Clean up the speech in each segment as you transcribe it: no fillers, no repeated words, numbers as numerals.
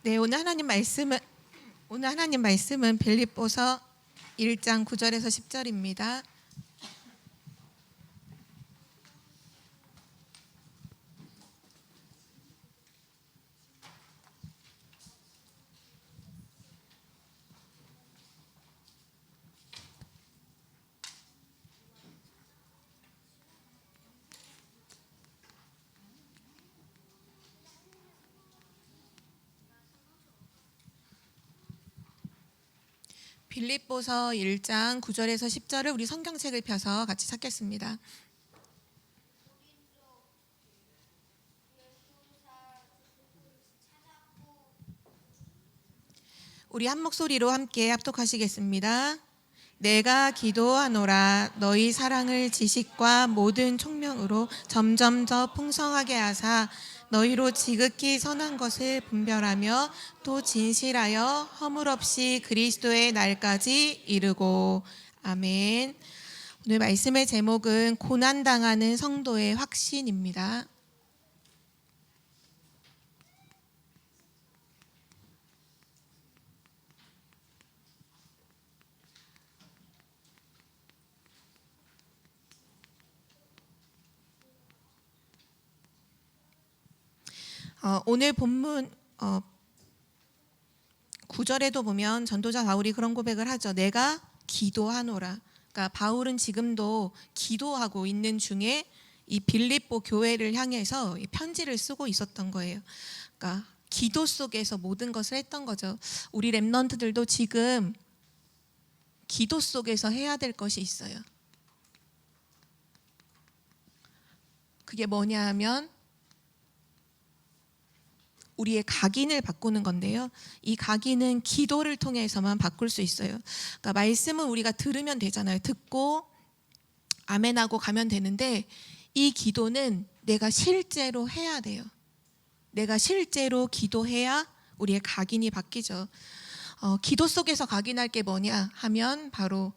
네, 오늘 하나님 말씀은 빌립보서 1장 9절에서 10절입니다. 빌립보서 1장 9절에서 10절을 우리 성경책을 펴서 같이 찾겠습니다. 우리 한 목소리로 함께 합독하시겠습니다. 내가 기도하노라 너희 사랑을 지식과 모든 총명으로 점점 더 풍성하게 하사 너희로 지극히 선한 것을 분별하며 또 진실하여 허물 없이 그리스도의 날까지 이르고. 아멘. 오늘 말씀의 제목은 고난당하는 성도의 확신입니다. 오늘 본문 9절에도 보면 전도자 바울이 그런 고백을 하죠. 내가 기도하노라. 그러니까 바울은 지금도 기도하고 있는 중에 이 빌립보 교회를 향해서 편지를 쓰고 있었던 거예요. 그러니까 기도 속에서 모든 것을 했던 거죠. 우리 렘넌트들도 지금 기도 속에서 해야 될 것이 있어요. 그게 뭐냐 하면 우리의 각인을 바꾸는 건데요. 이 각인은 기도를 통해서만 바꿀 수 있어요. 그러니까 말씀은 우리가 들으면 되잖아요. 듣고 아멘하고 가면 되는데 이 기도는 내가 실제로 해야 돼요. 내가 실제로 기도해야 우리의 각인이 바뀌죠. 기도 속에서 각인할 게 뭐냐 하면 바로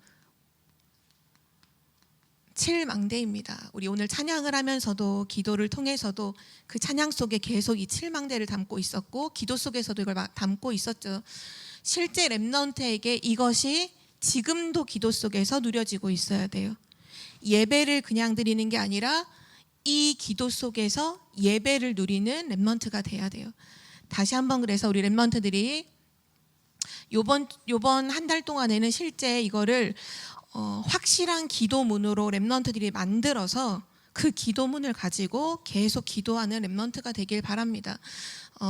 7망대입니다. 우리 오늘 찬양을 하면서도 기도를 통해서도 그 찬양 속에 계속 이 7망대를 담고 있었고 기도 속에서도 이걸 담고 있었죠. 실제 렘넌트에게 이것이 지금도 기도 속에서 누려지고 있어야 돼요. 예배를 그냥 드리는 게 아니라 이 기도 속에서 예배를 누리는 렘넌트가 돼야 돼요. 다시 한번 그래서 우리 렘넌트들이 요번 한 달 동안에는 실제 이거를 확실한 기도문으로 렘넌트들이 만들어서 그 기도문을 가지고 계속 기도하는 렘넌트가 되길 바랍니다.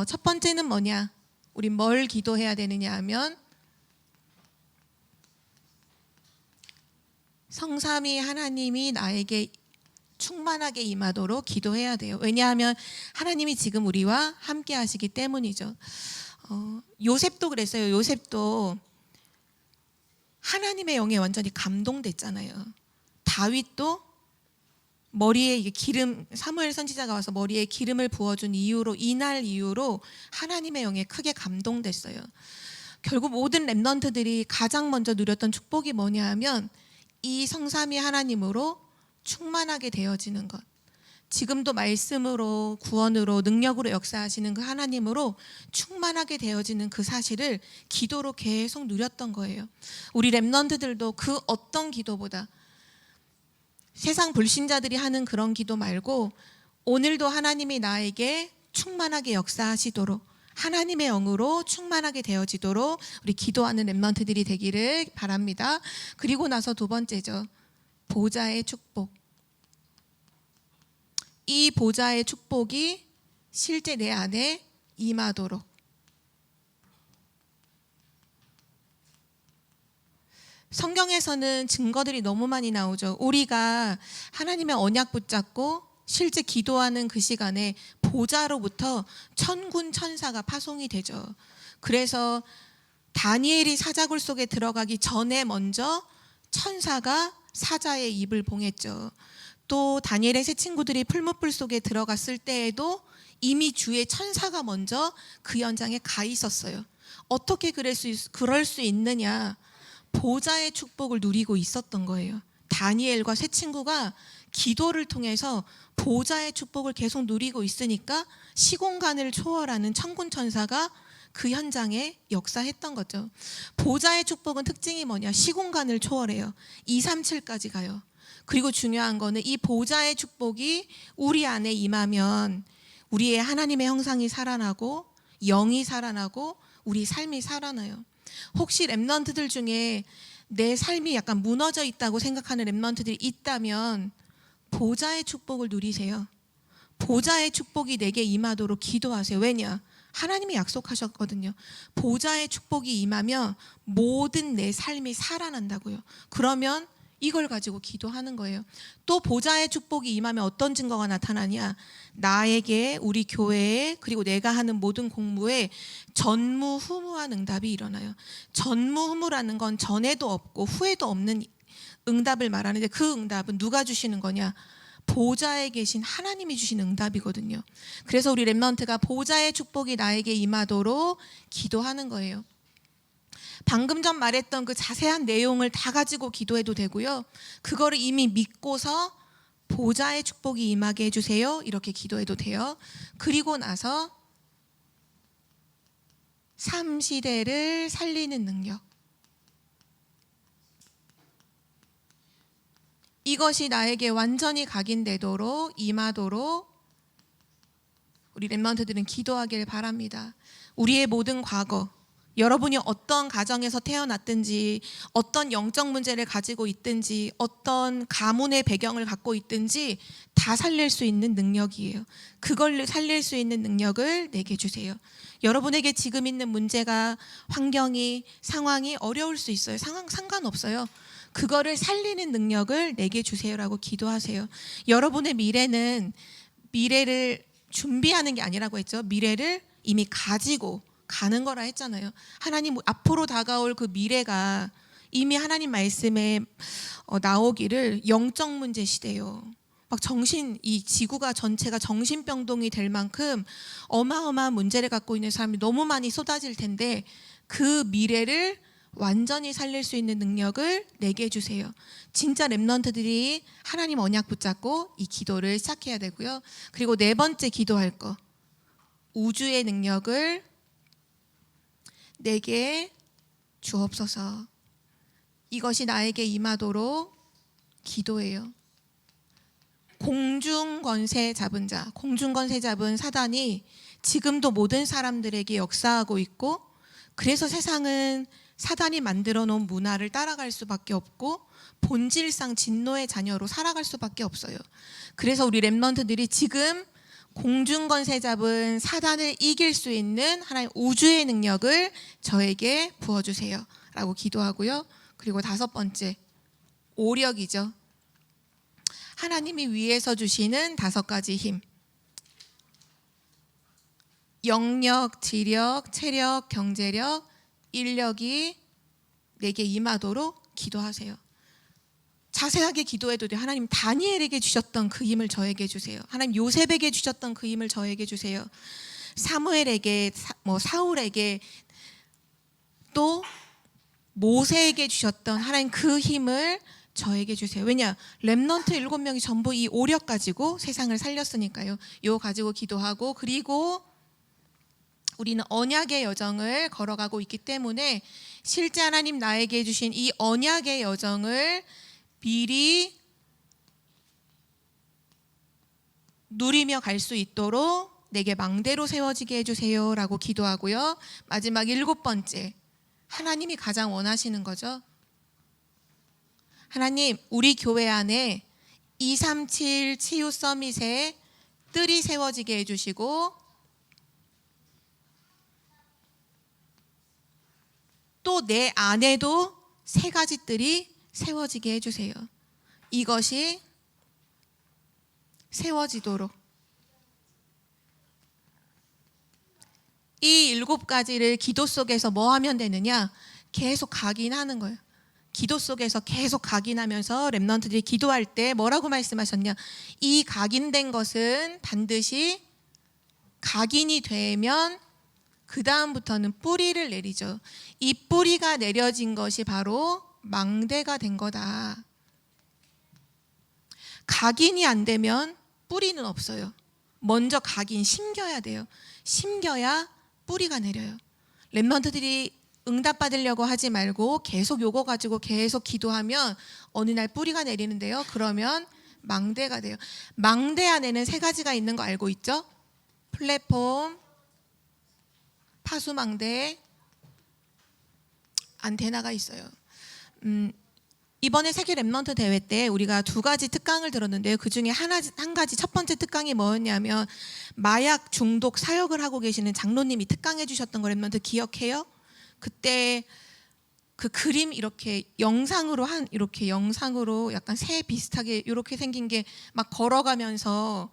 첫 번째는 뭐냐? 우리 뭘 기도해야 되느냐 하면 성삼위 하나님이 나에게 충만하게 임하도록 기도해야 돼요. 왜냐하면 하나님이 지금 우리와 함께 하시기 때문이죠. 요셉도 그랬어요. 요셉도 하나님의 영에 완전히 감동됐잖아요. 다윗도 머리에 이게 기름, 사무엘 선지자가 와서 머리에 기름을 부어준 이후로 이날 이후로 하나님의 영에 크게 감동됐어요. 결국 모든 렘넌트들이 가장 먼저 누렸던 축복이 뭐냐 하면 이 성삼위 하나님으로 충만하게 되어지는 것. 지금도 말씀으로 구원으로 능력으로 역사하시는 그 하나님으로 충만하게 되어지는 그 사실을 기도로 계속 누렸던 거예요. 우리 렘넌트들도 그 어떤 기도보다 세상 불신자들이 하는 그런 기도 말고 오늘도 하나님이 나에게 충만하게 역사하시도록 하나님의 영으로 충만하게 되어지도록 우리 기도하는 렘넌트들이 되기를 바랍니다. 그리고 나서 두 번째죠. 보좌의 축복. 이 보좌의 축복이 실제 내 안에 임하도록. 성경에서는 증거들이 너무 많이 나오죠. 우리가 하나님의 언약 붙잡고 실제 기도하는 그 시간에 보좌로부터 천군 천사가 파송이 되죠. 그래서 다니엘이 사자굴 속에 들어가기 전에 먼저 천사가 사자의 입을 봉했죠. 또 다니엘의 세 친구들이 풀무불 속에 들어갔을 때에도 이미 주의 천사가 먼저 그 현장에 가 있었어요. 어떻게 그럴 수 있느냐? 보좌의 축복을 누리고 있었던 거예요. 다니엘과 세 친구가 기도를 통해서 보좌의 축복을 계속 누리고 있으니까 시공간을 초월하는 천군 천사가 그 현장에 역사했던 거죠. 보좌의 축복은 특징이 뭐냐? 시공간을 초월해요. 237까지 가요. 그리고 중요한 거는 이 보좌의 축복이 우리 안에 임하면 우리의 하나님의 형상이 살아나고 영이 살아나고 우리 삶이 살아나요. 혹시 렘넌트들 중에 내 삶이 약간 무너져 있다고 생각하는 렘넌트들이 있다면 보좌의 축복을 누리세요. 보좌의 축복이 내게 임하도록 기도하세요. 왜냐? 하나님이 약속하셨거든요. 보좌의 축복이 임하면 모든 내 삶이 살아난다고요. 그러면 이걸 가지고 기도하는 거예요. 또 보좌의 축복이 임하면 어떤 증거가 나타나냐? 나에게, 우리 교회에, 그리고 내가 하는 모든 공부에 전무후무한 응답이 일어나요. 전무후무라는 건 전에도 없고 후에도 없는 응답을 말하는데 그 응답은 누가 주시는 거냐? 보좌에 계신 하나님이 주신 응답이거든요. 그래서 우리 렘넌트가 보좌의 축복이 나에게 임하도록 기도하는 거예요. 방금 전 말했던 그 자세한 내용을 다 가지고 기도해도 되고요. 그거를 이미 믿고서 보좌의 축복이 임하게 해주세요. 이렇게 기도해도 돼요. 그리고 나서 삼시대를 살리는 능력. 이것이 나에게 완전히 각인되도록 임하도록 우리 렘넌트들은 기도하길 바랍니다. 우리의 모든 과거, 여러분이 어떤 가정에서 태어났든지 어떤 영적 문제를 가지고 있든지 어떤 가문의 배경을 갖고 있든지 다 살릴 수 있는 능력이에요. 그걸 살릴 수 있는 능력을 내게 주세요. 여러분에게 지금 있는 문제가 환경이 상황이 어려울 수 있어요. 상관없어요. 그거를 살리는 능력을 내게 주세요라고 기도하세요. 여러분의 미래를 준비하는 게 아니라고 했죠. 미래를 이미 가지고 가는 거라 했잖아요. 하나님 앞으로 다가올 그 미래가 이미 하나님 말씀에 나오기를 영적 문제 시대요. 막 이 지구가 전체가 정신병동이 될 만큼 어마어마한 문제를 갖고 있는 사람이 너무 많이 쏟아질 텐데 그 미래를 완전히 살릴 수 있는 능력을 내게 해주세요. 진짜 렘넌트들이 하나님 언약 붙잡고 이 기도를 시작해야 되고요. 그리고 네 번째 기도할 거, 우주의 능력을 내게 주옵소서. 이것이 나에게 임하도록 기도해요. 공중권세 잡은 자, 공중권세 잡은 사단이 지금도 모든 사람들에게 역사하고 있고, 그래서 세상은 사단이 만들어 놓은 문화를 따라갈 수밖에 없고 본질상 진노의 자녀로 살아갈 수밖에 없어요. 그래서 우리 렘넌트들이 지금 공중권세 잡은 사단을 이길 수 있는 하나님 우주의 능력을 저에게 부어주세요 라고 기도하고요. 그리고 다섯 번째, 오력이죠. 하나님이 위에서 주시는 다섯 가지 힘, 영력, 지력, 체력, 경제력, 인력이 내게 임하도록 기도하세요. 자세하게 기도해도 돼요. 하나님 다니엘에게 주셨던 그 힘을 저에게 주세요. 하나님 요셉에게 주셨던 그 힘을 저에게 주세요. 사무엘에게, 사울에게, 또 모세에게 주셨던 하나님 그 힘을 저에게 주세요. 왜냐? 렘넌트 7명이 전부 이 오력 가지고 세상을 살렸으니까요. 요 가지고 기도하고, 그리고 우리는 언약의 여정을 걸어가고 있기 때문에 실제 하나님 나에게 주신 이 언약의 여정을 미리 누리며 갈 수 있도록 내게 망대로 세워지게 해주세요 라고 기도하고요. 마지막 7번째, 하나님이 가장 원하시는 거죠. 하나님, 우리 교회 안에 237 치유 서밋에 뜰이 세워지게 해주시고, 또 내 안에도 3가지 뜰이 세워지게 해주세요. 이것이 세워지도록 이 7가지를 기도 속에서 뭐 하면 되느냐? 계속 각인하는 거예요. 기도 속에서 계속 각인하면서 렘넌트들이 기도할 때 뭐라고 말씀하셨냐? 이 각인된 것은 반드시 각인이 되면 그 다음부터는 뿌리를 내리죠. 이 뿌리가 내려진 것이 바로 망대가 된 거다. 각인이 안 되면 뿌리는 없어요. 먼저 심겨야 돼요. 심겨야 뿌리가 내려요. 랩런트들이 응답받으려고 하지 말고 계속 요거 가지고 계속 기도하면 어느 날 뿌리가 내리는데요. 그러면 망대가 돼요. 망대 안에는 세 가지가 있는 거 알고 있죠? 플랫폼, 파수망대, 안테나가 있어요. 이번에 세계 랩런트 대회 때 우리가 두 가지 특강을 들었는데요. 그중에 한 가지 첫 번째 특강이 뭐였냐면 마약 중독 사역을 하고 계시는 장로님이 특강해 주셨던 거 랩런트 기억해요? 그때 그 그림 이렇게 영상으로 약간 새 비슷하게 이렇게 생긴 게 막 걸어가면서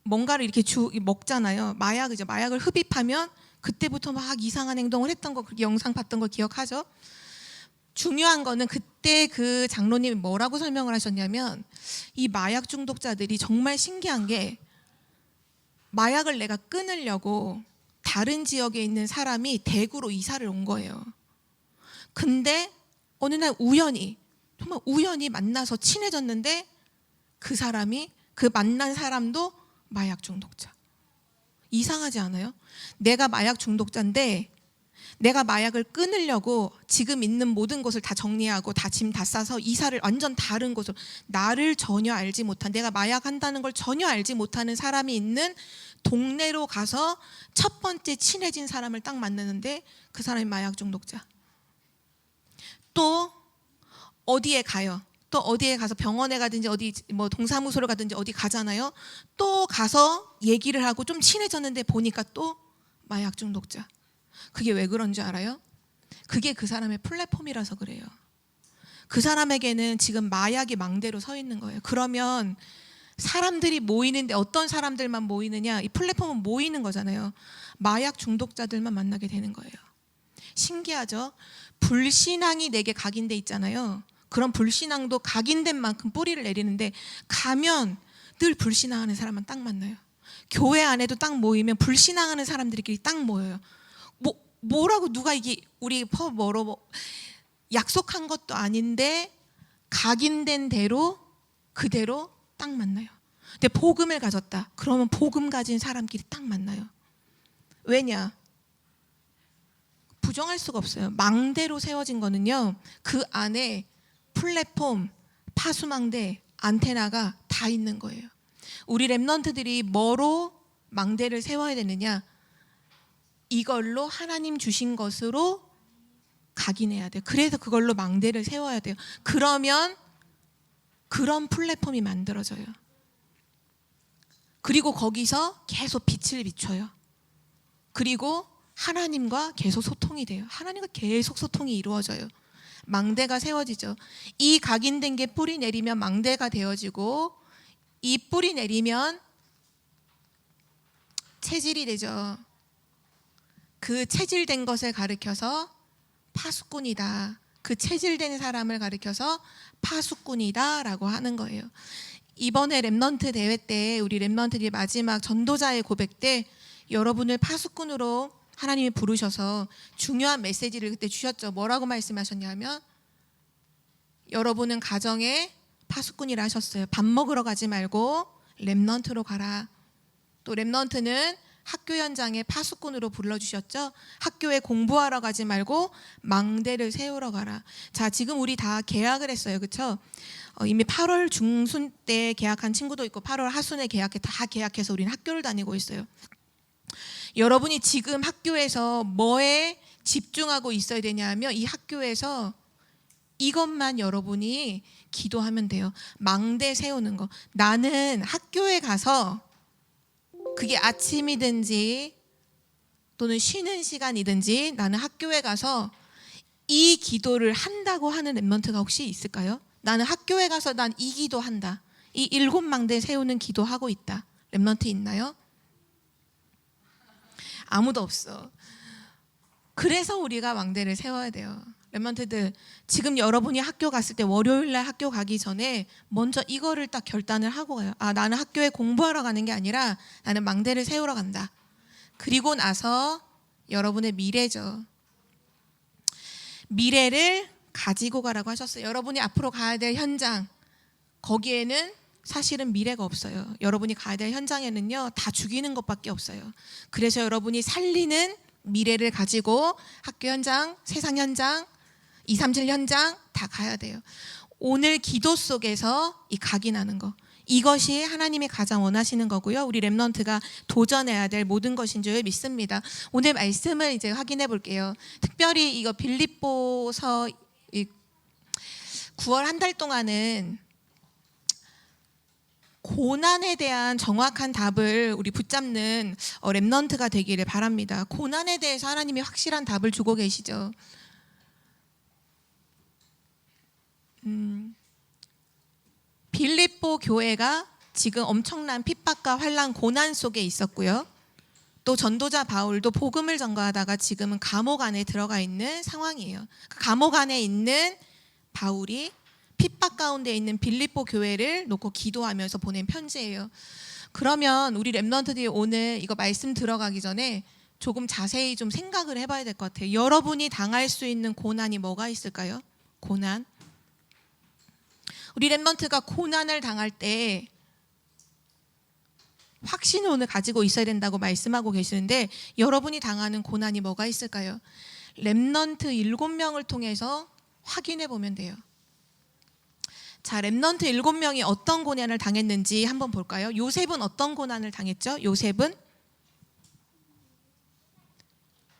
뭔가를 이렇게 먹잖아요. 마약을 흡입하면 그때부터 막 이상한 행동을 했던 거, 그 영상 봤던 거 기억하죠? 중요한 거는 그때 그 장로님이 뭐라고 설명을 하셨냐면 이 마약 중독자들이 정말 신기한 게 마약을 내가 끊으려고 다른 지역에 있는 사람이 대구로 이사를 온 거예요. 근데 어느 날 정말 우연히 만나서 친해졌는데 그 만난 사람도 마약 중독자. 이상하지 않아요? 내가 마약 중독자인데 내가 마약을 끊으려고 지금 있는 모든 것을 다 정리하고 다 짐 다 싸서 이사를 완전 다른 곳으로, 나를 전혀 알지 못한, 내가 마약한다는 걸 전혀 알지 못하는 사람이 있는 동네로 가서 첫 번째 친해진 사람을 딱 만나는데 그 사람이 마약 중독자. 또 어디에 가요? 또 어디에 가서 병원에 가든지 어디 뭐 동사무소를 가든지 어디 가잖아요. 또 가서 얘기를 하고 좀 친해졌는데 보니까 또 마약 중독자. 그게 왜 그런지 알아요? 그게 그 사람의 플랫폼이라서 그래요. 그 사람에게는 지금 마약이 망대로 서 있는 거예요. 그러면 사람들이 모이는데 어떤 사람들만 모이느냐? 이 플랫폼은 모이는 거잖아요. 마약 중독자들만 만나게 되는 거예요. 신기하죠? 불신앙이 내게 각인돼 있잖아요. 그런 불신앙도 각인된 만큼 뿌리를 내리는데 가면 늘 불신앙하는 사람만 딱 만나요. 교회 안에도 딱 모이면 불신앙하는 사람들끼리 딱 모여요. 뭐라고 누가 이게 우리 약속한 것도 아닌데 각인된 대로 그대로 딱 만나요. 근데 복음을 가졌다. 그러면 복음 가진 사람끼리 딱 만나요. 왜냐? 부정할 수가 없어요. 망대로 세워진 거는요. 그 안에 플랫폼, 파수망대, 안테나가 다 있는 거예요. 우리 랩런트들이 뭐로 망대를 세워야 되느냐? 이걸로 하나님 주신 것으로 각인해야 돼요. 그래서 그걸로 망대를 세워야 돼요. 그러면 그런 플랫폼이 만들어져요. 그리고 거기서 계속 빛을 비춰요. 그리고 하나님과 계속 소통이 돼요. 하나님과 계속 소통이 이루어져요. 망대가 세워지죠. 이 각인된 게 뿌리 내리면 망대가 되어지고 이 뿌리 내리면 체질이 되죠. 그 체질된 것을 가리켜서 파수꾼이다. 그 체질된 사람을 가리켜서 파수꾼이다 라고 하는 거예요. 이번에 랩런트 대회 때 우리 랩런트들이 마지막 전도자의 고백 때 여러분을 파수꾼으로 하나님이 부르셔서 중요한 메시지를 그때 주셨죠. 뭐라고 말씀하셨냐면 여러분은 가정의 파수꾼이라 하셨어요. 밥 먹으러 가지 말고 랩런트로 가라. 또 랩런트는 학교 현장에 파수꾼으로 불러주셨죠. 학교에 공부하러 가지 말고 망대를 세우러 가라. 자, 지금 우리 다 계약을 했어요. 그렇죠? 이미 8월 중순 때 계약한 친구도 있고 8월 하순에 다 계약해서 우리는 학교를 다니고 있어요. 여러분이 지금 학교에서 뭐에 집중하고 있어야 되냐면 이 학교에서 이것만 여러분이 기도하면 돼요. 망대 세우는 거. 나는 학교에 가서 그게 아침이든지 또는 쉬는 시간이든지 나는 학교에 가서 이 기도를 한다고 하는 랩런트가 혹시 있을까요? 나는 학교에 가서 난 이 기도한다. 이 7망대 세우는 기도하고 있다. 랩런트 있나요? 아무도 없어. 그래서 우리가 망대를 세워야 돼요. 랩런트들, 지금 여러분이 학교 갔을 때 월요일날 학교 가기 전에 먼저 이거를 딱 결단을 하고 가요. 아, 나는 학교에 공부하러 가는 게 아니라 나는 망대를 세우러 간다. 그리고 나서 여러분의 미래죠. 미래를 가지고 가라고 하셨어요. 여러분이 앞으로 가야 될 현장, 거기에는 사실은 미래가 없어요. 여러분이 가야 될 현장에는요, 다 죽이는 것밖에 없어요. 그래서 여러분이 살리는 미래를 가지고 학교 현장, 세상 현장, 237 현장 다 가야 돼요. 오늘 기도 속에서 이 각인하는 거, 이것이 하나님이 가장 원하시는 거고요. 우리 렘넌트가 도전해야 될 모든 것인 줄 믿습니다. 오늘 말씀을 이제 확인해 볼게요. 특별히 이거 빌립보서 9월 한 달 동안은 고난에 대한 정확한 답을 우리 붙잡는 렘넌트가 되기를 바랍니다. 고난에 대해서 하나님이 확실한 답을 주고 계시죠. 빌립보 교회가 지금 엄청난 핍박과 환난, 고난 속에 있었고요. 또 전도자 바울도 복음을 전가하다가 지금은 감옥 안에 들어가 있는 상황이에요. 감옥 안에 있는 바울이 핍박 가운데 있는 빌립보 교회를 놓고 기도하면서 보낸 편지예요. 그러면 우리 렘넌트들이 오늘 이거 말씀 들어가기 전에 조금 자세히 좀 생각을 해봐야 될 것 같아요. 여러분이 당할 수 있는 고난이 뭐가 있을까요? 고난. 우리 렘넌트가 고난을 당할 때 확신을 오늘 가지고 있어야 된다고 말씀하고 계시는데, 여러분이 당하는 고난이 뭐가 있을까요? 렘넌트 7명을 통해서 확인해 보면 돼요. 자, 렘넌트 7명이 어떤 고난을 당했는지 한번 볼까요? 요셉은 어떤 고난을 당했죠? 요셉은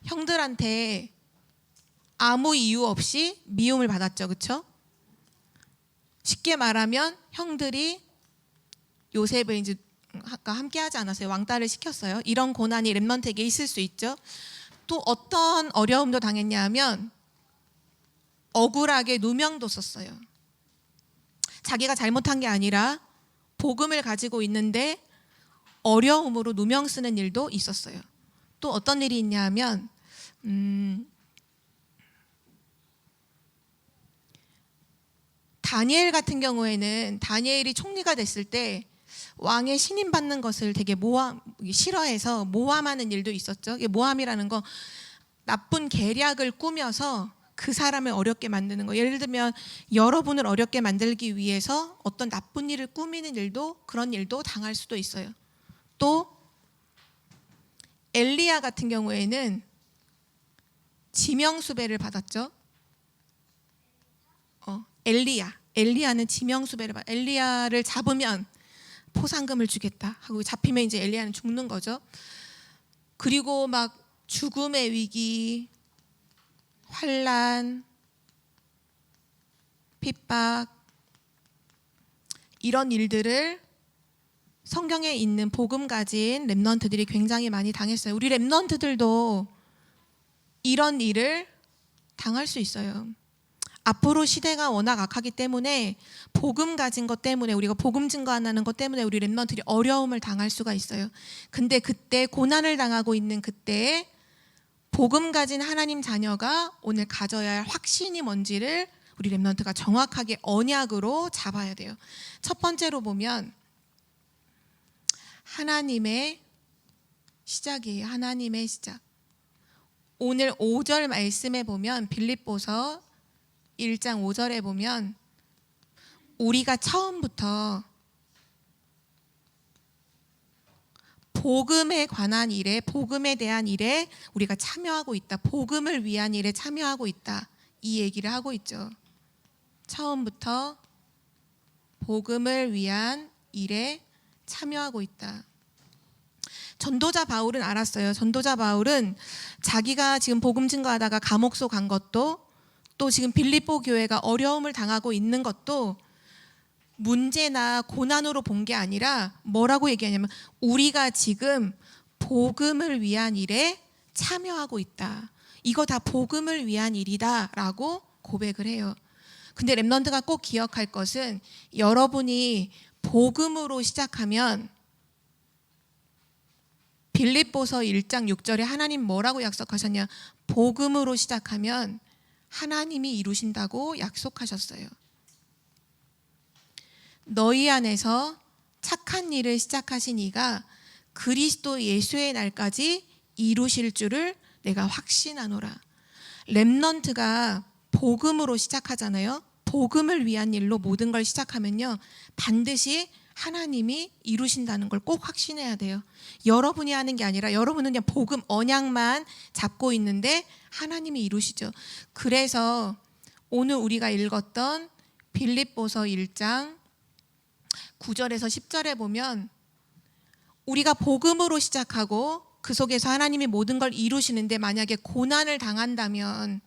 형들한테 아무 이유 없이 미움을 받았죠. 그렇죠? 쉽게 말하면 형들이 요셉을 이제 아까 함께 하지 않았어요. 왕따를 시켰어요. 이런 고난이 렘넌트에게 있을 수 있죠. 또 어떤 어려움도 당했냐 하면 억울하게 누명도 썼어요. 자기가 잘못한 게 아니라 복음을 가지고 있는데 어려움으로 누명 쓰는 일도 있었어요. 또 어떤 일이 있냐 하면 다니엘 같은 경우에는 다니엘이 총리가 됐을 때 왕의 신임 받는 것을 되게 싫어해서 모함하는 일도 있었죠. 이게 모함이라는 거, 나쁜 계략을 꾸며서 그 사람을 어렵게 만드는 거. 예를 들면 여러분을 어렵게 만들기 위해서 어떤 나쁜 일을 꾸미는 일도, 그런 일도 당할 수도 있어요. 또 엘리야 같은 경우에는 지명수배를 받았죠. 엘리야는 지명수배를 받. 엘리야를 잡으면 포상금을 주겠다 하고 잡히면 이제 엘리야는 죽는 거죠. 그리고 막 죽음의 위기, 환난, 핍박, 이런 일들을 성경에 있는 복음 가진 렘넌트들이 굉장히 많이 당했어요. 우리 렘넌트들도 이런 일을 당할 수 있어요. 앞으로 시대가 워낙 악하기 때문에 복음 가진 것 때문에, 우리가 복음 증거 안 하는 것 때문에 우리 렘넌트들이 어려움을 당할 수가 있어요. 근데 그때 고난을 당하고 있는 그때에 복음 가진 하나님 자녀가 오늘 가져야 할 확신이 뭔지를 우리 렘넌트가 정확하게 언약으로 잡아야 돼요. 첫 번째로 보면 하나님의 시작이에요. 하나님의 시작. 오늘 5절 말씀에 보면, 빌립보서 1장 5절에 보면 우리가 처음부터 복음에 관한 일에, 복음에 대한 일에 우리가 참여하고 있다. 복음을 위한 일에 참여하고 있다. 이 얘기를 하고 있죠. 처음부터 복음을 위한 일에 참여하고 있다. 전도자 바울은 알았어요. 전도자 바울은 자기가 지금 복음 증거하다가 감옥소 간 것도, 또 지금 빌립보 교회가 어려움을 당하고 있는 것도 문제나 고난으로 본 게 아니라 뭐라고 얘기하냐면 우리가 지금 복음을 위한 일에 참여하고 있다. 이거 다 복음을 위한 일이다 라고 고백을 해요. 근데 렘넌트가 꼭 기억할 것은, 여러분이 복음으로 시작하면 빌립보서 1장 6절에 하나님 뭐라고 약속하셨냐? 복음으로 시작하면 하나님이 이루신다고 약속하셨어요. 너희 안에서 착한 일을 시작하신 이가 그리스도 예수의 날까지 이루실 줄을 내가 확신하노라. 렘넌트가 복음으로 시작하잖아요. 복음을 위한 일로 모든 걸 시작하면요, 반드시 하나님이 이루신다는 걸 꼭 확신해야 돼요. 여러분이 하는 게 아니라 여러분은 그냥 복음 언약만 잡고 있는데 하나님이 이루시죠. 그래서 오늘 우리가 읽었던 빌립보서 1장 9절에서 10절에 보면 우리가 복음으로 시작하고 그 속에서 하나님이 모든 걸 이루시는데 만약에 고난을 당한다면,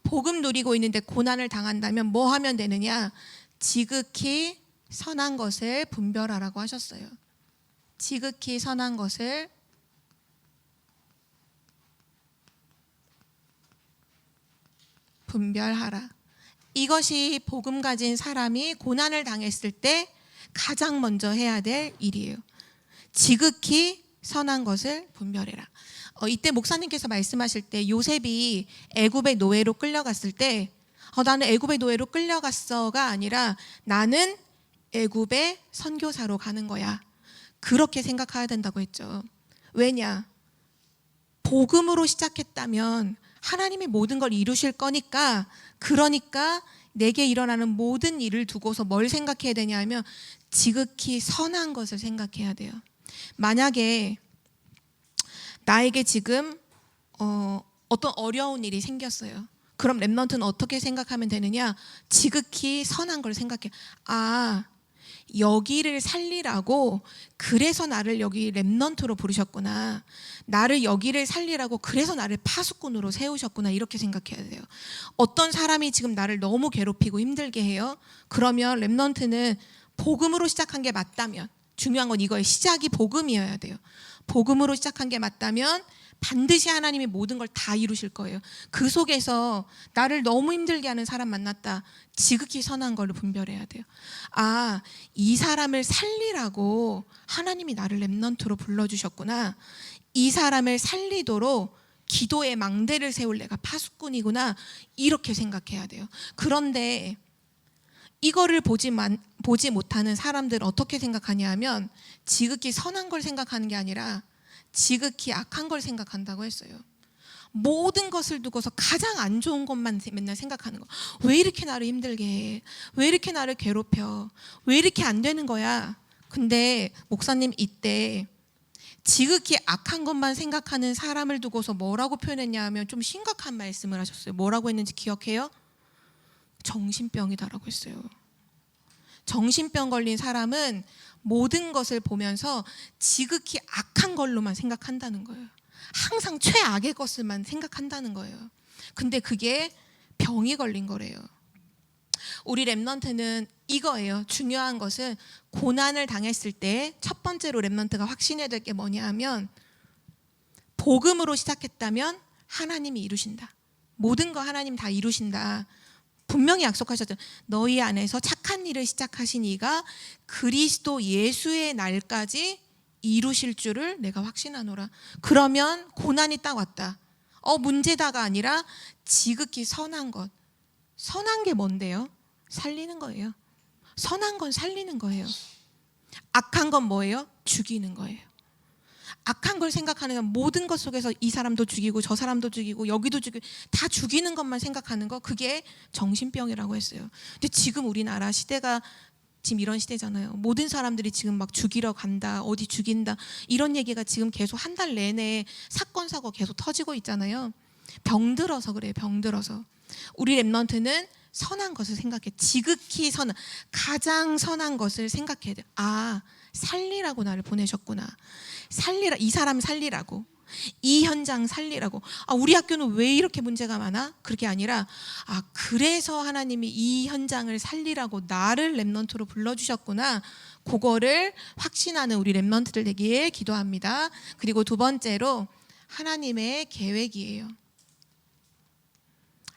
복음 누리고 있는데 고난을 당한다면 뭐 하면 되느냐? 지극히 선한 것을 분별하라고 하셨어요. 지극히 선한 것을 분별하라. 이것이 복음 가진 사람이 고난을 당했을 때 가장 먼저 해야 될 일이에요. 지극히 선한 것을 분별해라. 이때 목사님께서 말씀하실 때 요셉이 애굽의 노예로 끌려갔을 때 나는 애굽의 노예로 끌려갔어가 아니라 나는 애굽의 선교사로 가는 거야. 그렇게 생각해야 된다고 했죠. 왜냐? 복음으로 시작했다면 하나님이 모든 걸 이루실 거니까, 그러니까 내게 일어나는 모든 일을 두고서 뭘 생각해야 되냐 하면 지극히 선한 것을 생각해야 돼요. 만약에 나에게 지금 어떤 어려운 일이 생겼어요. 그럼 렘넌트는 어떻게 생각하면 되느냐? 지극히 선한 걸 생각해. 여기를 살리라고 그래서 나를 여기 렘넌트로 부르셨구나. 나를 여기를 살리라고 그래서 나를 파수꾼으로 세우셨구나. 이렇게 생각해야 돼요. 어떤 사람이 지금 나를 너무 괴롭히고 힘들게 해요. 그러면 렘넌트는 복음으로 시작한 게 맞다면, 중요한 건 이거예요. 시작이 복음이어야 돼요. 복음으로 시작한 게 맞다면 반드시 하나님이 모든 걸 다 이루실 거예요. 그 속에서 나를 너무 힘들게 하는 사람 만났다. 지극히 선한 걸로 분별해야 돼요. 이 사람을 살리라고 하나님이 나를 렘넌트로 불러주셨구나. 이 사람을 살리도록 기도의 망대를 세울 내가 파수꾼이구나. 이렇게 생각해야 돼요. 그런데 이거를 보지 못하는 사람들은 어떻게 생각하냐 하면 지극히 선한 걸 생각하는 게 아니라 지극히 악한 걸 생각한다고 했어요. 모든 것을 두고서 가장 안 좋은 것만 맨날 생각하는 거. 왜 이렇게 나를 힘들게 해? 왜 이렇게 나를 괴롭혀? 왜 이렇게 안 되는 거야? 근데 목사님 이때 지극히 악한 것만 생각하는 사람을 두고서 뭐라고 표현했냐 하면 좀 심각한 말씀을 하셨어요. 뭐라고 했는지 기억해요? 정신병이다라고 했어요. 정신병 걸린 사람은 모든 것을 보면서 지극히 악한 걸로만 생각한다는 거예요. 항상 최악의 것을만 생각한다는 거예요. 근데 그게 병이 걸린 거래요. 우리 렘넌트는 이거예요. 중요한 것은 고난을 당했을 때 첫 번째로 렘넌트가 확신해야 될 게 뭐냐 하면 복음으로 시작했다면 하나님이 이루신다. 모든 거 하나님 다 이루신다. 분명히 약속하셨죠. 너희 안에서 착한 일을 시작하신 이가 그리스도 예수의 날까지 이루실 줄을 내가 확신하노라. 그러면 고난이 딱 왔다. 문제다가 아니라 지극히 선한 것. 선한 게 뭔데요? 살리는 거예요. 선한 건 살리는 거예요. 악한 건 뭐예요? 죽이는 거예요. 악한 걸 생각하는 건 모든 것 속에서 이 사람도 죽이고 저 사람도 죽이고 여기도 죽이고 다 죽이는 것만 생각하는 거, 그게 정신병이라고 했어요. 근데 지금 우리나라 시대가 지금 이런 시대잖아요. 모든 사람들이 지금 막 죽이러 간다, 어디 죽인다, 이런 얘기가 지금 계속 한 달 내내 사건 사고 계속 터지고 있잖아요. 병들어서 그래요. 병들어서. 우리 렘넌트는 선한 것을 생각해. 지극히 선한, 가장 선한 것을 생각해야 돼요. 살리라고 나를 보내셨구나. 살리라, 이 사람 살리라고, 이 현장 살리라고. 우리 학교는 왜 이렇게 문제가 많아? 그렇게 아니라 그래서 하나님이 이 현장을 살리라고 나를 렘넌트로 불러주셨구나. 그거를 확신하는 우리 렘넌트들 되기에 기도합니다. 그리고 두 번째로 하나님의 계획이에요.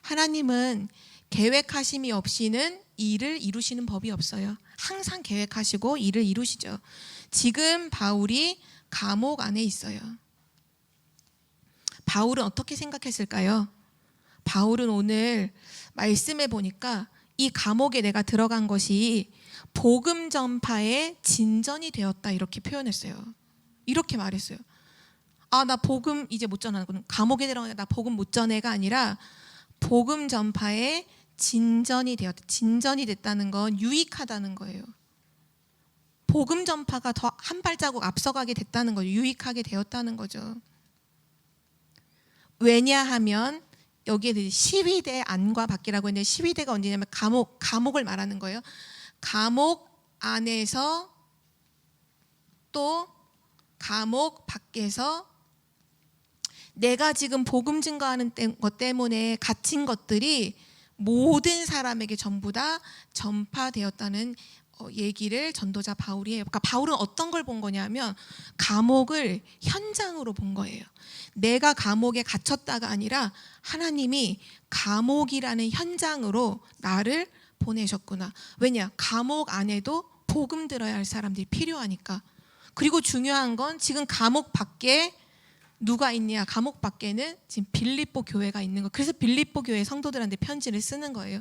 하나님은 계획하심이 없이는 일을 이루시는 법이 없어요. 항상 계획하시고 일을 이루시죠. 지금 바울이 감옥 안에 있어요. 바울은 어떻게 생각했을까요? 바울은 오늘 말씀해 보니까 이 감옥에 내가 들어간 것이 복음 전파의 진전이 되었다, 이렇게 표현했어요. 이렇게 말했어요. 나 복음 이제 못 전하거든. 감옥에 들어가니까 나 복음 못 전해가 아니라 복음 전파의 진전이 되었다. 진전이 됐다는 건 유익하다는 거예요. 복음 전파가 더 한 발자국 앞서가게 됐다는 거죠. 유익하게 되었다는 거죠. 왜냐하면 여기에 12대 안과 밖이라고 했는데 12대가 언제냐면 감옥을 말하는 거예요. 감옥 안에서 또 감옥 밖에서 내가 지금 복음 증거하는 것 때문에 갇힌 것들이 모든 사람에게 전부 다 전파되었다는 얘기를 전도자 바울이 해요. 그러니까 바울은 어떤 걸 본 거냐면 감옥을 현장으로 본 거예요. 내가 감옥에 갇혔다가 아니라 하나님이 감옥이라는 현장으로 나를 보내셨구나. 왜냐? 감옥 안에도 복음 들어야 할 사람들이 필요하니까. 그리고 중요한 건 지금 감옥 밖에 누가 있냐? 감옥 밖에는 지금 빌립보 교회가 있는 거. 그래서 빌립보 교회 성도들한테 편지를 쓰는 거예요.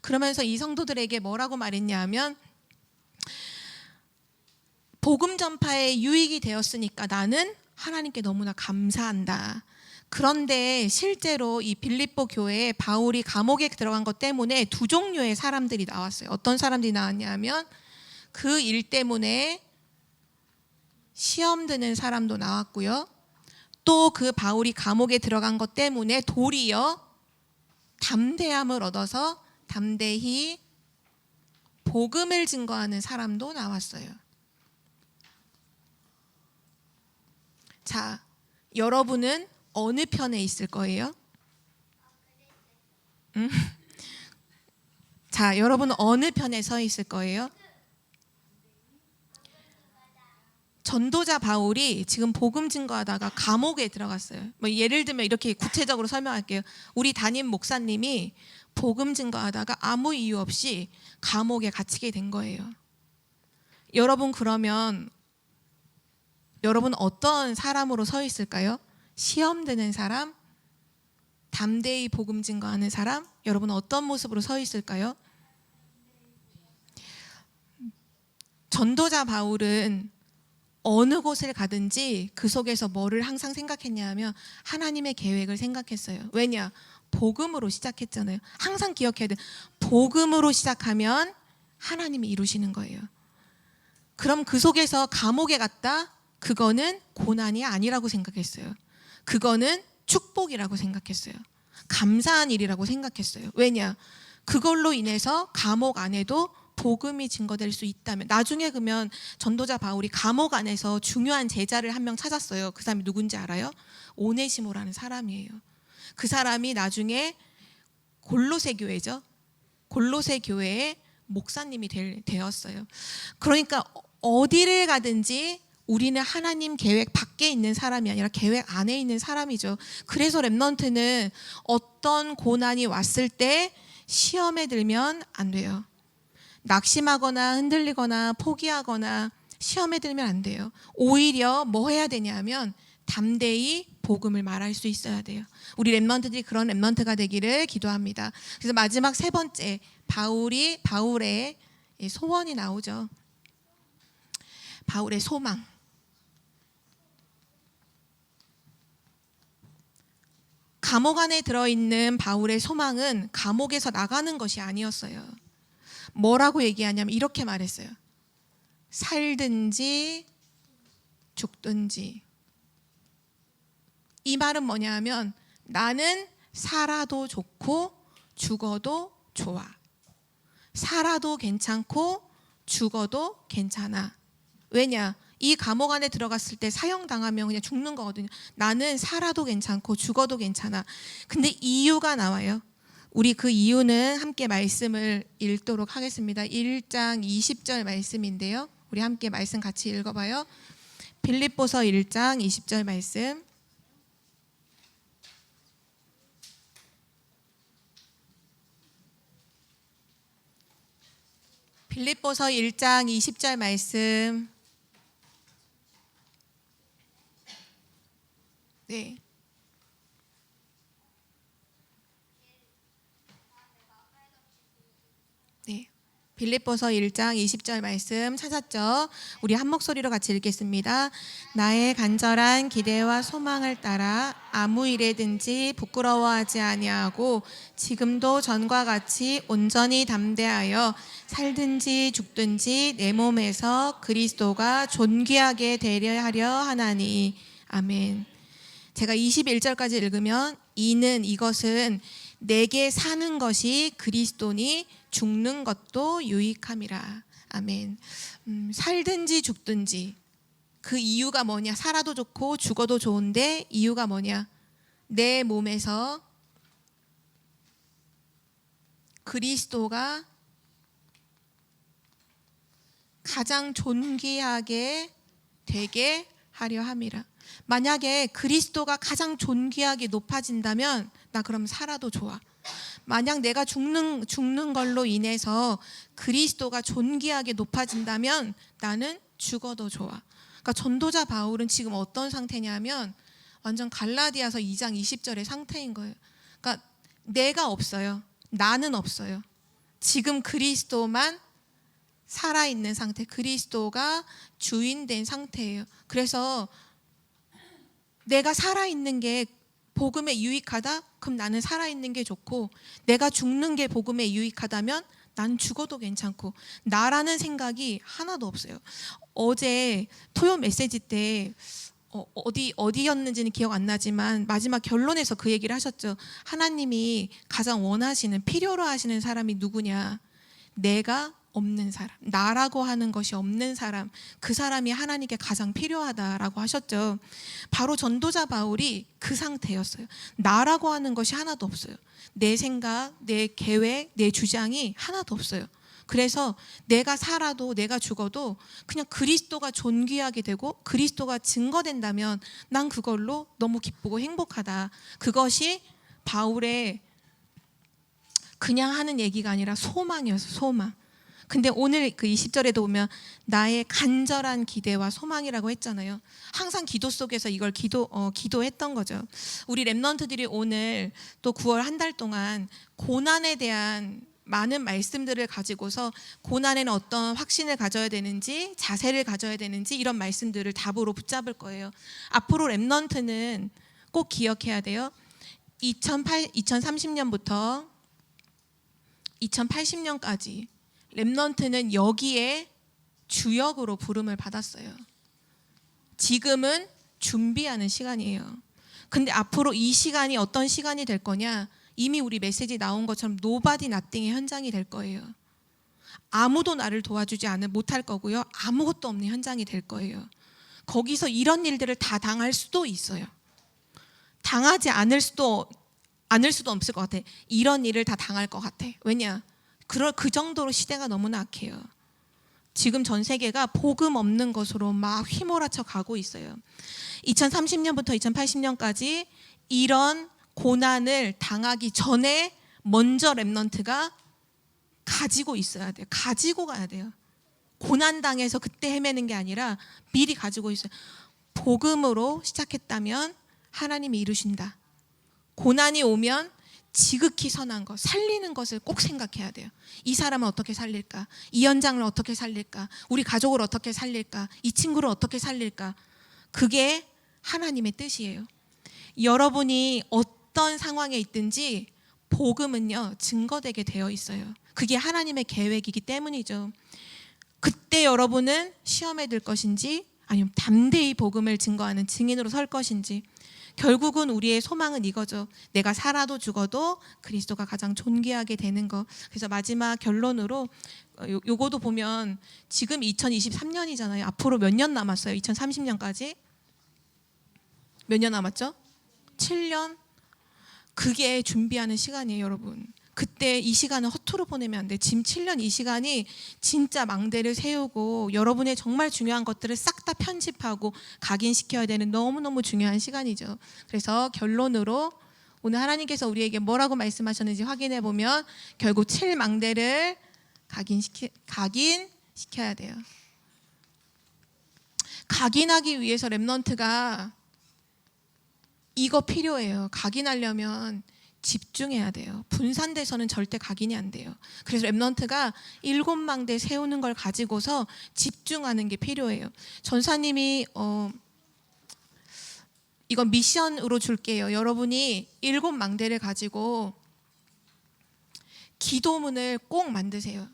그러면서 이 성도들에게 뭐라고 말했냐 하면 복음 전파에 유익이 되었으니까 나는 하나님께 너무나 감사한다. 그런데 실제로 이 빌립보 교회에 바울이 감옥에 들어간 것 때문에 두 종류의 사람들이 나왔어요. 어떤 사람들이 나왔냐면 그 일 때문에 시험 드는 사람도 나왔고요. 또 그 바울이 감옥에 들어간 것 때문에 도리어 담대함을 얻어서 담대히 복음을 증거하는 사람도 나왔어요. 자, 여러분은 어느 편에 있을 거예요? 자, 여러분은 어느 편에 서 있을 거예요? 전도자 바울이 지금 복음 증거하다가 감옥에 들어갔어요. 뭐 예를 들면 이렇게 구체적으로 설명할게요. 우리 담임 목사님이 복음 증거하다가 아무 이유 없이 감옥에 갇히게 된 거예요. 여러분 그러면 여러분 어떤 사람으로 서 있을까요? 시험 드는 사람? 담대히 복음 증거하는 사람? 여러분 어떤 모습으로 서 있을까요? 전도자 바울은 어느 곳을 가든지 그 속에서 뭐를 항상 생각했냐 하면 하나님의 계획을 생각했어요. 왜냐? 복음으로 시작했잖아요. 항상 기억해야 돼. 복음으로 시작하면 하나님이 이루시는 거예요. 그럼 그 속에서 감옥에 갔다? 그거는 고난이 아니라고 생각했어요. 그거는 축복이라고 생각했어요. 감사한 일이라고 생각했어요. 왜냐? 그걸로 인해서 감옥 안에도 복음이 증거될 수 있다면 나중에 그러면 전도자 바울이 감옥 안에서 중요한 제자를 한 명 찾았어요. 그 사람이 누군지 알아요? 오네시모라는 사람이에요. 그 사람이 나중에 골로새 교회죠. 골로새 교회의 목사님이 되었어요. 그러니까 어디를 가든지 우리는 하나님 계획 밖에 있는 사람이 아니라 계획 안에 있는 사람이죠. 그래서 렘넌트는 어떤 고난이 왔을 때 시험에 들면 안 돼요. 낙심하거나 흔들리거나 포기하거나 시험에 들면 안 돼요. 오히려 뭐 해야 되냐면 담대히 복음을 말할 수 있어야 돼요. 우리 렘넌트들이 그런 렘넌트가 되기를 기도합니다. 그래서 마지막 세 번째 바울의 소원이 나오죠. 바울의 소망. 감옥 안에 들어있는 바울의 소망은 감옥에서 나가는 것이 아니었어요. 뭐라고 얘기하냐면 이렇게 말했어요. 살든지 죽든지. 이 말은 뭐냐 하면 나는 살아도 좋고 죽어도 좋아. 살아도 괜찮고 죽어도 괜찮아. 왜냐? 이 감옥 안에 들어갔을 때 사형당하면 그냥 죽는 거거든요. 나는 살아도 괜찮고 죽어도 괜찮아. 근데 이유가 나와요. 우리 그 이유는 함께 말씀을 읽도록 하겠습니다. 1장 20절 말씀인데요. 우리 함께 말씀 같이 읽어봐요. 빌립보서 1장 20절 말씀. 빌립보서 1장 20절 말씀. 네. 네. 빌립보서 1장 20절 말씀 찾았죠? 우리 한 목소리로 같이 읽겠습니다. 나의 간절한 기대와 소망을 따라 아무 일에든지 부끄러워하지 아니하고 지금도 전과 같이 온전히 담대하여 살든지 죽든지 내 몸에서 그리스도가 존귀하게 되려 하려 하나니. 아멘. 제가 21절까지 읽으면 이것은 내게 사는 것이 그리스도니 죽는 것도 유익함이라. 아멘. 살든지 죽든지 그 이유가 뭐냐? 살아도 좋고 죽어도 좋은데 이유가 뭐냐? 내 몸에서 그리스도가 가장 존귀하게 되게 하려 함이라. 만약에 그리스도가 가장 존귀하게 높아진다면 나 그럼 살아도 좋아. 만약 내가 죽는 걸로 인해서 그리스도가 존귀하게 높아진다면 나는 죽어도 좋아. 그러니까 전도자 바울은 지금 어떤 상태냐면 완전 갈라디아서 2장 20절의 상태인 거예요. 그러니까 내가 없어요. 나는 없어요. 지금 그리스도만 살아있는 상태, 그리스도가 주인된 상태예요. 그래서 내가 살아있는 게 복음에 유익하다? 그럼 나는 살아있는 게 좋고, 내가 죽는 게 복음에 유익하다면 난 죽어도 괜찮고, 나라는 생각이 하나도 없어요. 어제 토요 메시지 때 어디였는지는 기억 안 나지만 마지막 결론에서 그 얘기를 하셨죠. 하나님이 가장 원하시는, 필요로 하시는 사람이 누구냐? 내가 없는 사람, 나라고 하는 것이 없는 사람, 그 사람이 하나님께 가장 필요하다라고 하셨죠. 바로 전도자 바울이 그 상태였어요. 나라고 하는 것이 하나도 없어요. 내 생각, 내 계획, 내 주장이 하나도 없어요. 그래서 내가 살아도 내가 죽어도 그냥 그리스도가 존귀하게 되고 그리스도가 증거된다면 난 그걸로 너무 기쁘고 행복하다. 그것이 바울의 그냥 하는 얘기가 아니라 소망이었어요. 소망. 근데 오늘 그 20절에도 보면 나의 간절한 기대와 소망이라고 했잖아요. 항상 기도 속에서 이걸 기도했던 거죠. 우리 랩런트들이 오늘 또 9월 한 달 동안 고난에 대한 많은 말씀들을 가지고서 고난에는 어떤 확신을 가져야 되는지, 자세를 가져야 되는지 이런 말씀들을 답으로 붙잡을 거예요. 앞으로 랩런트는 꼭 기억해야 돼요. 2030년부터 2080년까지 렘넌트는 여기에 주역으로 부름을 받았어요. 지금은 준비하는 시간이에요. 근데 앞으로 이 시간이 어떤 시간이 될 거냐? 이미 우리 메시지 나온 것처럼 노바디 나띵의 현장이 될 거예요. 아무도 나를 도와주지 못할 거고요. 아무것도 없는 현장이 될 거예요. 거기서 이런 일들을 다 당할 수도 있어요. 당하지 않을 수도 없을 것 같아. 이런 일을 다 당할 것 같아. 왜냐? 그 정도로 시대가 너무나 악해요. 지금 전 세계가 복음 없는 것으로 막 휘몰아쳐 가고 있어요. 2030년부터 2080년까지 이런 고난을 당하기 전에 먼저 렘넌트가 가지고 있어야 돼요. 가지고 가야 돼요. 고난 당해서 그때 헤매는 게 아니라 미리 가지고 있어요. 복음으로 시작했다면 하나님이 이루신다. 고난이 오면 지극히 선한 것, 살리는 것을 꼭 생각해야 돼요. 이 사람은 어떻게 살릴까? 이 현장을 어떻게 살릴까? 우리 가족을 어떻게 살릴까? 이 친구를 어떻게 살릴까? 그게 하나님의 뜻이에요. 여러분이 어떤 상황에 있든지 복음은요, 증거되게 되어 있어요. 그게 하나님의 계획이기 때문이죠. 그때 여러분은 시험에 들 것인지 아니면 담대히 복음을 증거하는 증인으로 설 것인지, 결국은 우리의 소망은 이거죠. 내가 살아도 죽어도 그리스도가 가장 존귀하게 되는 거. 그래서 마지막 결론으로 요거도 보면 지금 2023년이잖아요. 앞으로 몇 년 남았어요? 2030년까지? 몇 년 남았죠? 7년? 그게 준비하는 시간이에요, 여러분. 그때 이 시간을 허투루 보내면 안 돼. 지금 7년 이 시간이 진짜 망대를 세우고 여러분의 정말 중요한 것들을 싹 다 편집하고 각인시켜야 되는 너무너무 중요한 시간이죠. 그래서 결론으로 오늘 하나님께서 우리에게 뭐라고 말씀하셨는지 확인해 보면 결국 7망대를 각인시켜야 돼요. 각인하기 위해서 렘넌트가 이거 필요해요. 각인하려면 집중해야 돼요. 분산돼서는 절대 각인이 안 돼요. 그래서 렘넌트가 7망대 세우는 걸 가지고서 집중하는 게 필요해요. 전사님이 이건 미션으로 줄게요. 여러분이 7망대를 가지고 기도문을 꼭 만드세요.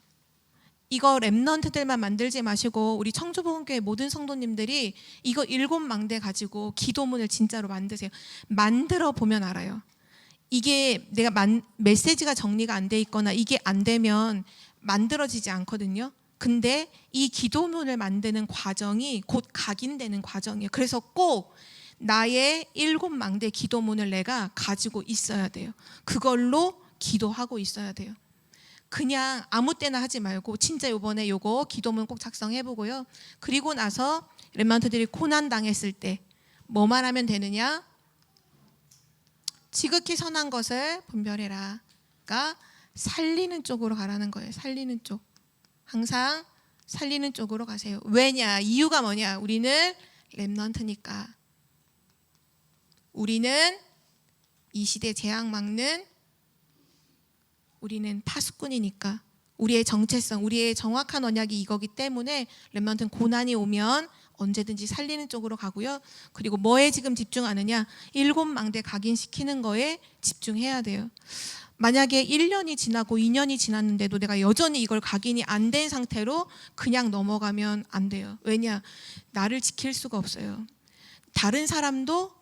이거 렘넌트들만 만들지 마시고 우리 청주복음교회 모든 성도님들이 이거 7망대 가지고 기도문을 진짜로 만드세요. 만들어 보면 알아요. 이게 내가 메시지가 정리가 안 돼 있거나 이게 안 되면 만들어지지 않거든요. 근데 이 기도문을 만드는 과정이 곧 각인되는 과정이에요. 그래서 꼭 나의 7망대 기도문을 내가 가지고 있어야 돼요. 그걸로 기도하고 있어야 돼요. 그냥 아무 때나 하지 말고 진짜 요번에 요거 기도문 꼭 작성해 보고요. 그리고 나서 렘넌트들이 고난 당했을 때 뭐만 하면 되느냐? 지극히 선한 것을 분별해라가 살리는 쪽으로 가라는 거예요. 살리는 쪽. 항상 살리는 쪽으로 가세요. 왜냐? 이유가 뭐냐? 우리는 렘넌트니까. 우리는 이 시대 재앙 막는 우리는 파수꾼이니까. 우리의 정체성, 우리의 정확한 언약이 이거기 때문에 렘넌트는 고난이 오면 언제든지 살리는 쪽으로 가고요. 그리고 뭐에 지금 집중하느냐? 7망대 각인시키는 거에 집중해야 돼요. 만약에 1년이 지나고 2년이 지났는데도 내가 여전히 이걸 각인이 안 된 상태로 그냥 넘어가면 안 돼요. 왜냐? 나를 지킬 수가 없어요. 다른 사람도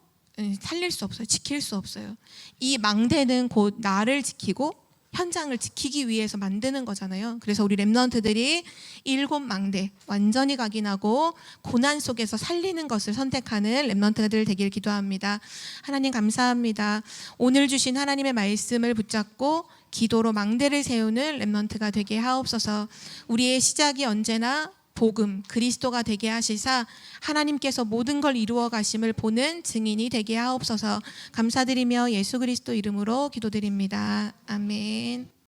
살릴 수 없어요. 지킬 수 없어요. 이 망대는 곧 나를 지키고 현장을 지키기 위해서 만드는 거잖아요. 그래서 우리 렘넌트들이 7망대 완전히 각인하고 고난 속에서 살리는 것을 선택하는 렘넌트들 되길 기도합니다. 하나님 감사합니다. 오늘 주신 하나님의 말씀을 붙잡고 기도로 망대를 세우는 렘넌트가 되게 하옵소서. 우리의 시작이 언제나 복음, 그리스도가 되게 하시사 하나님께서 모든 걸 이루어 가심을 보는 증인이 되게 하옵소서. 감사드리며 예수 그리스도 이름으로 기도드립니다. 아멘.